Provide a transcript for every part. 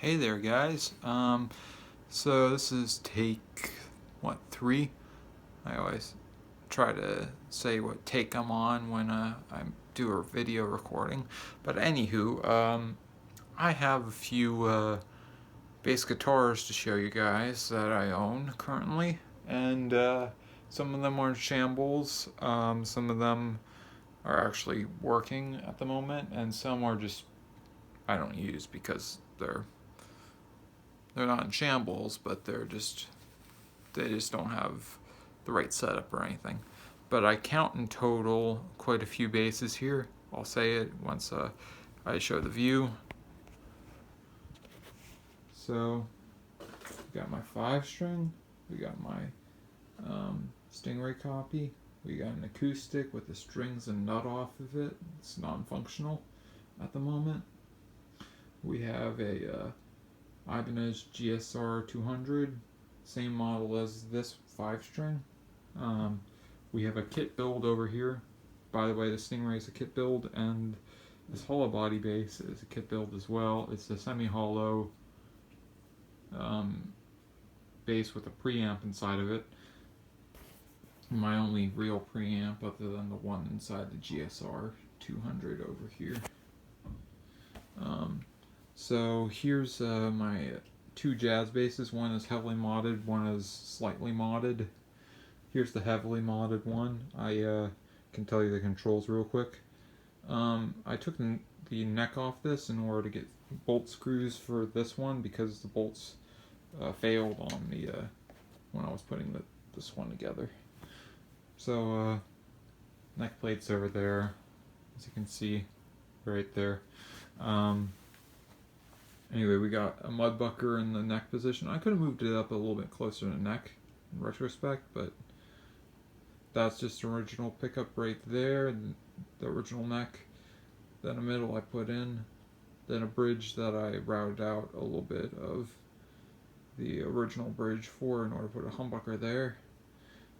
Hey there, guys. So this is take, 3? I always try to say what take I'm on when I do a video recording. But anywho, I have a few bass guitars to show you guys that I own currently. And some of them are in shambles. Some of them are actually working at the moment. And some are just, I don't use because they're not in shambles, but they just don't have the right setup or anything. But I count in total quite a few basses here. I'll say it once I show the view. So we got my 5-string, we got my Stingray copy, we got an acoustic with the strings and nut off of it. It's non-functional at the moment. We have a Ibanez GSR 200, same model as this 5-string. We have a kit build over here. By the way, the Stingray is a kit build, and this hollow body bass is a kit build as well. It's a semi-hollow bass with a preamp inside of it. My only real preamp other than the one inside the GSR 200 over here. So here's my two jazz basses. One is heavily modded, one is slightly modded. Here's the heavily modded one. I can tell you the controls real quick. I took the neck off this in order to get bolt screws for this one because the bolts failed on the when I was putting this one together. So neck plate's over there, as you can see right there. Anyway, we got a mudbucker in the neck position. I could have moved it up a little bit closer to the neck in retrospect, but that's just the original pickup right there, the original neck. Then a middle I put in, then a bridge that I routed out a little bit of the original bridge for in order to put a humbucker there.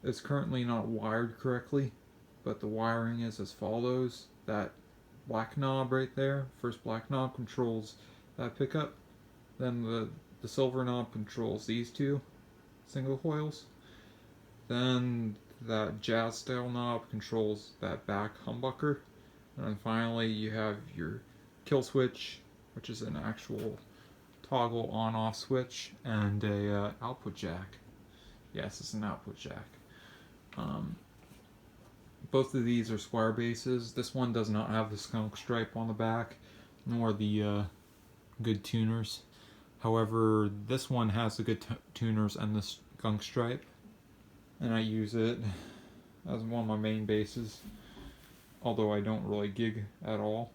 It's currently not wired correctly, but the wiring is as follows. That black knob right there, first black knob, controls that pickup. Then the silver knob controls these two single coils. Then that jazz style knob controls that back humbucker. And then finally you have your kill switch, which is an actual toggle on off switch, and a output jack. Yes, it's an output jack. Both of these are Squier basses. This one does not have the skunk stripe on the back, nor the good tuners. However, this one has the good tuners and the skunk stripe, and I use it as one of my main basses, although I don't really gig at all.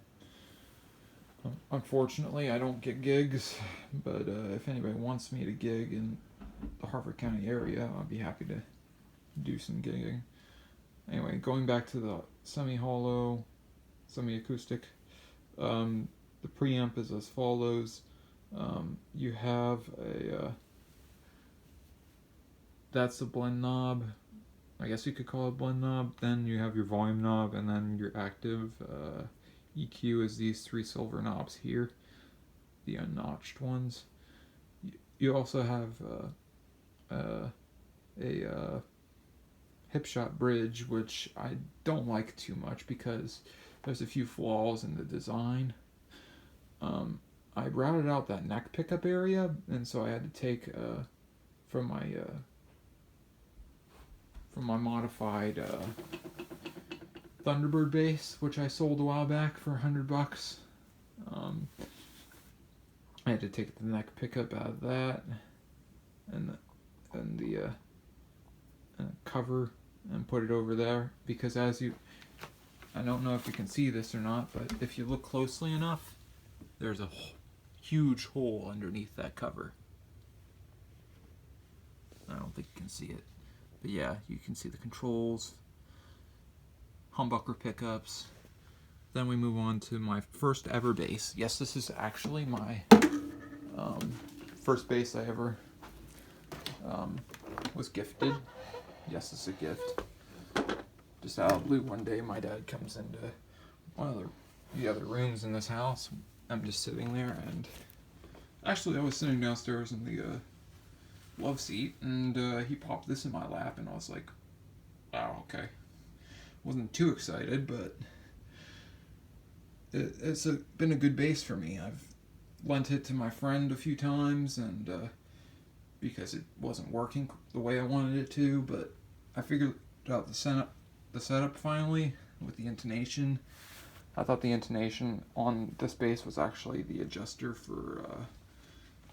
Unfortunately, I don't get gigs, but if anybody wants me to gig in the Harford County area, I'll be happy to do some gigging. Anyway, going back to the semi-hollow, semi-acoustic, the preamp is as follows. You have that's the blend knob. I guess you could call it blend knob. Then you have your volume knob, and then your active EQ is these three silver knobs here, the unnotched ones. You also have a Hipshot bridge, which I don't like too much because there's a few flaws in the design. I routed out that neck pickup area, and so I had to take from my modified Thunderbird bass, which I sold a while back for $100. I had to take the neck pickup out of that, and the cover, and put it over there, because I don't know if you can see this or not, but if you look closely enough, there's a huge hole underneath that cover. I don't think you can see it, but yeah, you can see the controls, humbucker pickups. Then we move on to my first ever bass. Yes, this is actually my first bass I ever was gifted. Yes, it's a gift. Just out of the blue, one day my dad comes into one of the other rooms in this house. I'm just sitting there, and Actually, I was sitting downstairs in the love seat, and he popped this in my lap, and I was like, "Wow, okay." Wasn't too excited, but it's been a good bass for me. I've lent it to my friend a few times, and because it wasn't working the way I wanted it to, but I figured out the setup finally with the intonation. I thought the intonation on this bass was actually the adjuster for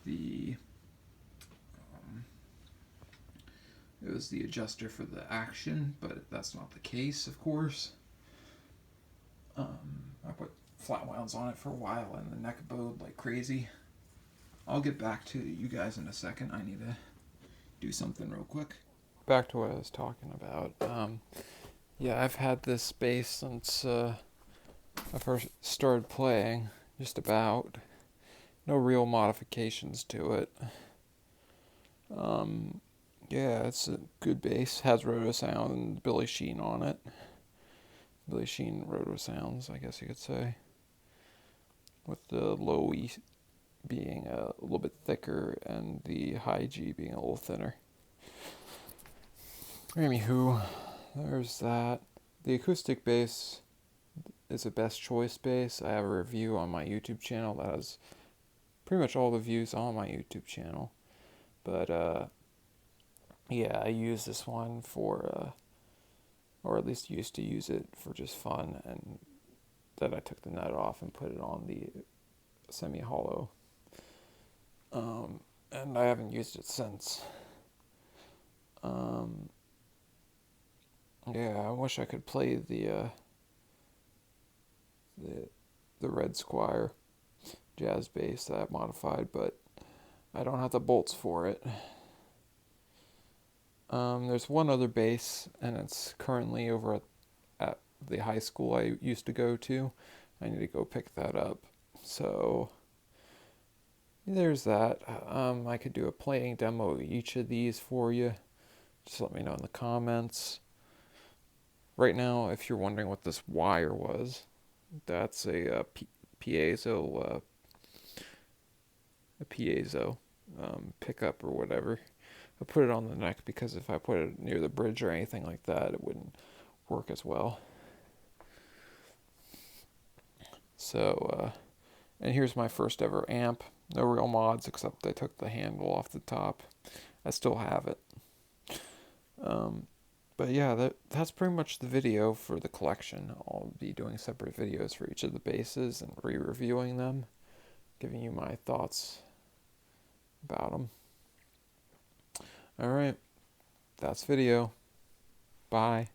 the it was the adjuster for the action, but that's not the case, of course. I put flat wounds on it for a while, and the neck bowed like crazy. I'll get back to you guys in a second. I need to do something real quick. Back to what I was talking about. Yeah, I've had this bass since I first started playing, just about. No real modifications to it. Yeah, it's a good bass. Has Roto Sound and Billy Sheehan on it. Billy Sheehan Roto Sounds, I guess you could say. With the low E being a little bit thicker and the high G being a little thinner. Anywho, there's that. The acoustic bass is a best choice bass. I have a review on my YouTube channel that has pretty much all the views on my YouTube channel. But yeah, I use this one for, or at least used to use it for just fun, and then I took the nut off and put it on the semi-hollow. And I haven't used it since. Yeah, I wish I could play the Red Squire jazz bass that I've modified, but I don't have the bolts for it. There's one other bass, and it's currently over at the high school I used to go to. I need to go pick that up. So there's that. I could do a playing demo of each of these for you. Just let me know in the comments. Right now, if you're wondering what this wire was, that's a piezo pickup or whatever. I put it on the neck because if I put it near the bridge or anything like that, it wouldn't work as well. So, and here's my first ever amp. No real mods except I took the handle off the top. I still have it. But yeah, that's pretty much the video for the collection. I'll be doing separate videos for each of the basses and re-reviewing them, giving you my thoughts about them. Alright, that's video. Bye.